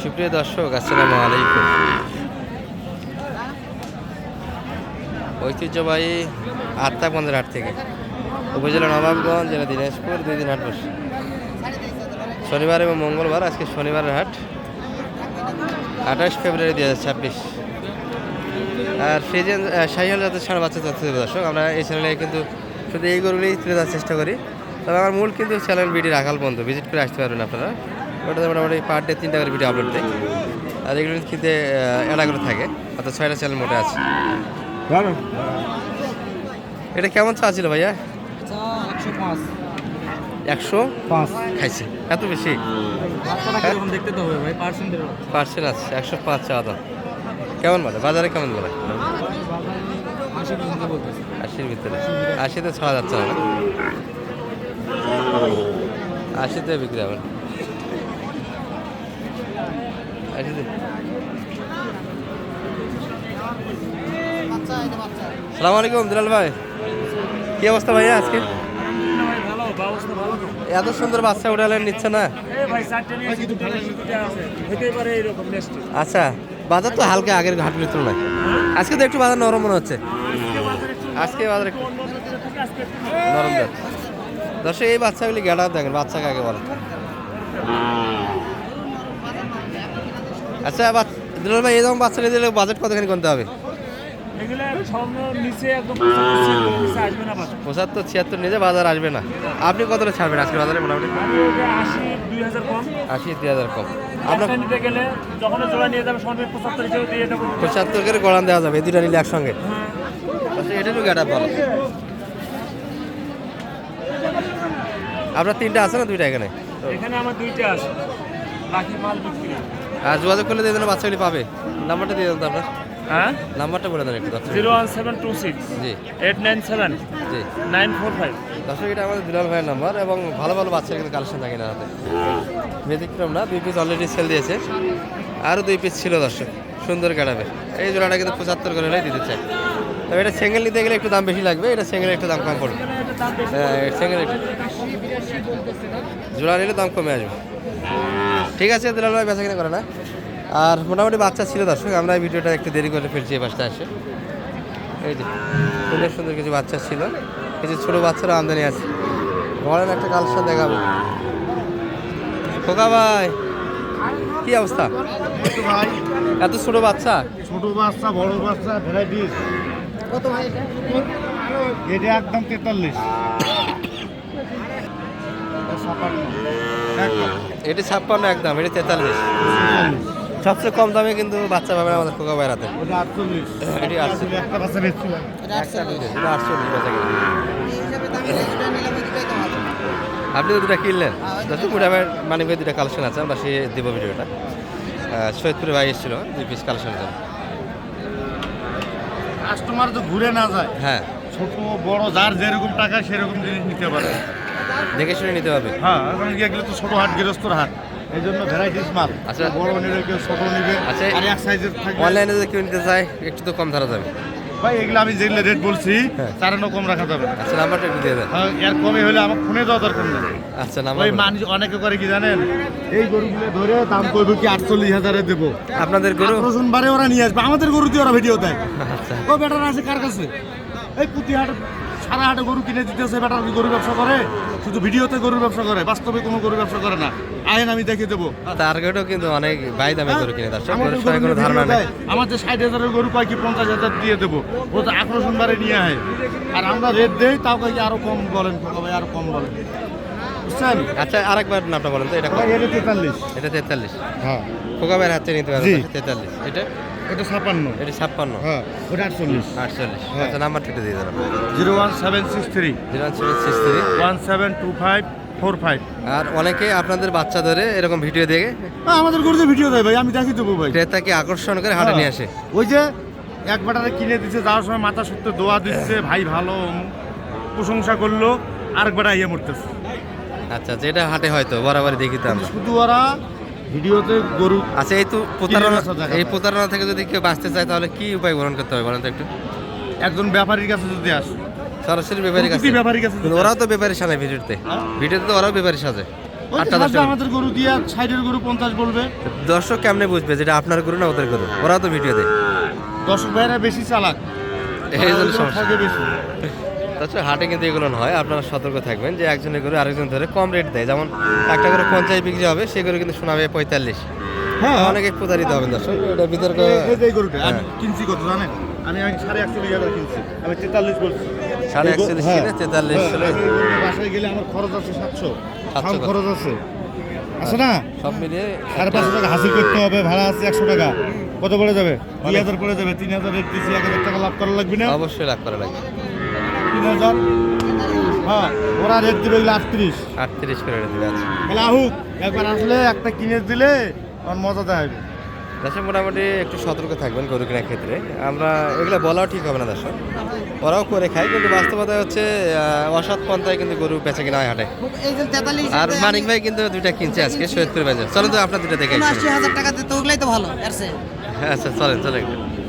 সুপ্রিয় দর্শক, আসসালামু আলাইকুম। ঐতিহ্যবাহী আত্মাগঞ্জের হাট থেকে উপজেলা নবাবগঞ্জ, জেলা দিনাজপুর, 2 দিন হাট বসে শনিবার এবং মঙ্গলবার। আজকে শনিবারের হাট 28 ফেব্রুয়ারি 2026। আর ফ্রিজেন শাহিওয়াল জাতের ষাঁড় বাচ্চা চাচ্ছে দর্শক। আমরা এই চ্যানেলে কিন্তু শুধু এই গরুগুলোই তুলে দেওয়ার চেষ্টা করি। তবে আমার মূল কিন্তু চ্যানেল বিডি রাখাল বন্ধু, ভিজিট করে আসতে পারবেন আপনারা। ওটাতে মোটামুটি পার ডে 3টা করে ভিডিও আপলোড দেয়। আর এগুলো কিন্তু এটা করে থাকে, অর্থাৎ 6টা চ্যানেল মোটে আছে। এটা কেমন চা ছিল ভাইয়া? 105 খাইছি, এত বেশি? দেখতে তো হবে ভাই, পার্সেন্ট আছে 105 চা দাম। কেমন বলে বাজারে, কেমন বলে? 80-র ভিতরে। 80-তে ছাড়া যাচ্ছে না, 80-তে বিক্রি হবে। 80-তে। সালাম আলাইকুম দুলাল ভাই, কি অবস্থা ভাইয়া আজকে? এত সুন্দর বাচ্চা উঠালেন, নিচ্ছে না? আচ্ছা, বাজার তো হালকা আগের হাটের তুলনায় আজকে তো একটু বাজার নরম মনে হচ্ছে। আজকে বাজার একটু নরম যাচ্ছে। দর্শক, এই বাচ্চাগুলি গেটা দেখেন, বাচ্চা কাকে বলে। আচ্ছা দুলাল ভাই, এই যেমন বাচ্চাটা দিলে বাজেট কতখানি করতে হবে? 75-76 নিচে বাজার আসবে না। আপনি কতটা ছাড়বেন আজকে বাজারে? মোটামুটি 80-2000 কম। আপনার 75 করে গড়ান দেওয়া যাবে, এই দুটা নিলে একসঙ্গে। আচ্ছা, এটা একটু গেটা ভালো। আপনার 3টা আছে না 2টা? এখানে আমার 2টা আছে, বাকি মাল বিক্রি। আর যোগাযোগ করলে দিয়ে দেন, বাচ্চাগুলি পাবে। নাম্বারটা দিয়ে দেন তো আপনার। হ্যাঁ, নাম্বারটা বলে দেন একটু। 01726 জি 897 জি 945। দর্শক, এটা আমাদের দুলাল ভাইয়ের নাম্বার। এবং ভালো ভালো বাচ্চার কিন্তু কালেকশন থাকে না হাতে, ব্যতিক্রম না। 2 পিস অলরেডি সেল দিয়েছে, আরও 2 পিস ছিল দর্শক, সুন্দর কাটাবে। এই জোড়াটা কিন্তু 75 করে হলেই দিতে চাই। তবে এটা সিঙ্গেল নিতে গেলে একটু দাম বেশি লাগবে, এটা সিঙ্গেল একটু দাম কম পড়বে। হ্যাঁ, সিঙ্গেল একটু, জোড়া নিলে দাম কমে আসবে। ঠিক আছে দুলাল ভাই, বেচা কিনা করে না। আর মোটামুটি বাচ্চা ছিল দর্শক, আমরা এই ভিডিওটা একটু দেরি করে ফেলছি এই পাশটা আসে। এই যে সুন্দর সুন্দর কিছু বাচ্চা ছিল, কিছু ছোটো বাচ্চারা আমদানি আছে। ঘরের একটা কালেকশন দেখাবো। খোকা ভাই, কি অবস্থা? ভাই, এত ছোট বাচ্চা? ছোট বাচ্চা, বড় বাচ্চা, ভ্যারাইটিস। কত ভাই এটা একদম 43। এটা 56 একদম, এটা 43। সবচেয়ে কম দামে কিন্তু বাচ্চা পাবেন আমাদের খোকা ভাইয়ের হাতে। ওটা 48। এটি 48। একটা বাচ্চা বেচছিলাম। এটা 48 বেচা কিনা। আপনি তো 2টা কিনলেন। দর্শক, পুরা মানে 2টা কালেকশন আছে, আমরা সে দেবো ভিডিওটা। সৈয়দপুরে ভাই এসেছিল 2 পিস কালেকশন জন্য। কাস্টমার তো ঘুরে না যায়। হ্যাঁ, ছোট বড় যার যেরকম টাকা সেরকম জিনিস নিতে পারে। দেখে শুনে নিতে হবে। হ্যাঁ, এখন এগুলো তো ছোট হাট, গৃহস্থর হাট, এই জন্য ভ্যারাইটিস মাল। আচ্ছা, বড় নিলে কেউ ছোট নিবে। আচ্ছা, আর এক সাইজের থাকবে। অনলাইনে যদি কেউ নিতে চায় একটু তো কম ধরা যাবে ভাই, এগুলো আমি যেগুলো রেট বলছি হ্যাঁ, তার কম রাখা যাবে। আচ্ছা, নাম্বারটা একটু দিয়ে দেন। হ্যাঁ, এর কমে হলে আমার ফোনে যাওয়া দরকার নেই। আচ্ছা, নাম্বার ওই মানুষ অনেকে করে কি জানেন, এই গরুগুলো ধরে দাম করবে কি 48,000-এ দেবো। আপনাদের গরু বারে ওরা নিয়ে আসবে, আমাদের গরু দিয়ে ওরা ভিডিও দেয়। আচ্ছা, ও বেটার আছে কার কাছে? এই পুঁতি হাট, সারা হাটে গরু কিনে দিতেছে। বেটার গরু ব্যবসা করে, শুধু ভিডিওতে গরুর ব্যবসা করে, বাস্তবে কোনো গরু ব্যবসা করে না। আইন আমি দেখিয়ে দেবো। টার্গেটও কিন্তু অনেক বাই দামে গরু কিনে দর্শক, আমাদের গরুর সঙ্গে কোনো ধারণা নেই। আমাদের 60,000-এর গরু কয় কি 50,000 দিয়ে দেবো, ও তো আকর্ষণ বারে নিয়ে আয়। আর আমরা রেট দেই, তাও কয় কি আরো কম বলেন, ভাই আরো কম বলেন, বুঝছেন? আচ্ছা, আরেকবার নামটা বলেন তো। এটা ভাই, এটা 43। এটা 43। হ্যাঁ, খোকা ভাইয়ের হাতে নিতে পারবেন। জি। 43। এটা এটা 56। এটা 56। হ্যাঁ, ওটা 48। 48। হ্যাঁ। আচ্ছা, নাম্বারটা একটু দিয়ে দেন। 01763 01763 172545। আর অনেকে আপনাদের বাচ্চা ধরে এরকম ভিডিও দেখে আমাদের গরুতে ভিডিও দেয় ভাই, আমি দেখিয়ে দেবো ভাই। ক্রেতাকে আকর্ষণ করে হাটে নিয়ে আসে। ওই যে এক বাটারে কিনে দিচ্ছে, যাওয়ার সময় মাথা সত্য দোয়া দিচ্ছে, ভাই ভালো প্রশংসা করলো, আরেক বাটা ইয়ে মরতেছে। আচ্ছা, যেটা হাটে হয়তো বরাবরই দেখি তো আমরা। শুধু ওরা ভিডিওতে গরু। আচ্ছা, এই তো প্রতারণা, এই প্রতারণা থেকে যদি কেউ বাঁচতে চায় তাহলে কি উপায় গ্রহণ করতে হবে বলেন তো একটু? একজন ব্যাপারীর কাছে যদি আসে, সরাসরি ব্যাপারীর কাছে। ব্যাপারীর কাছে যদি ওরাও তো ব্যাপারী সাজায় ভিডিওতে, ভিডিওতে তো ওরাও ব্যাপারী সাজে। ওই আটটা যে দশটা গরু। আমাদের গরু দিয়ে সাইডের গরু 50 বলবে। দর্শক কেমনে বুঝবে যেটা আপনার গরু না ওদের গরু? ওরাও তো ভিডিও দেয়, দর্শক ভাইরা বেশি চালাক, এই জন্য ওরা সমস্যা। ঠকে বেশি। তাছাড়া হাটে কিন্তু এগুলো হয়, আপনারা সতর্ক থাকবেন যে একজনের গরু আরেকজন ধরে কম রেট দেয়। যেমন একটা গরু 50 বিক্রি হবে, সে গরু কিন্তু শোনাবে 45। হ্যাঁ অনেকে প্রতারিত হবেন দর্শক, এটা বিতর্ক। এই যে এই গরুটা আমি হ্যাঁ। কিনছি কত জানেন? আমি 141 টাকা কিনছি, আমি 43 বলছি। 141 হ্যাঁ, কিনে 43 হ্যাঁ, ছিল। এই গরুটা বাসায় গেলে আমার খরচ আছে 700, 700 খাম খরচ আছে, আছে না? সব মিলিয়ে 550 টাকা হাসিল করতে হবে, ভাড়া আছে 100 টাকা, কত পড়ে যাবে? 2000 পড়ে যাবে, 3000 রেট দিচ্ছি, 1000 টাকা লাভ করা লাগবে না? অবশ্যই লাভ করা লাগবে। 3000, হ্যাঁ ওরা রেট দিবে 38। 38 করে রেট দেবে। আচ্ছা তাহলে আহুক, একবার আসলে একটা কিনে দিলে আমার মজা দেখাবে। দর্শক মোটামুটি একটু সতর্ক থাকবেন গরু কেনার ক্ষেত্রে। আমরা এগুলো বলাও ঠিক হবে না দর্শক, ওরাও করে খায়, কিন্তু বাস্তবতা হচ্ছে অসৎ পন্থায় কিন্তু গরু বেচে কিনা হয় হাটে। এই যে 43 আর মানিক ভাই কিন্তু দুইটা কিনছে আজকে সৈয়দপুর বাজার। চলেন তো আপনার দুইটা দেখে আসি। 79000 টাকা দিতে ওগুলাই তো ভালো এর চেয়ে। আচ্ছা চলেন চলেন।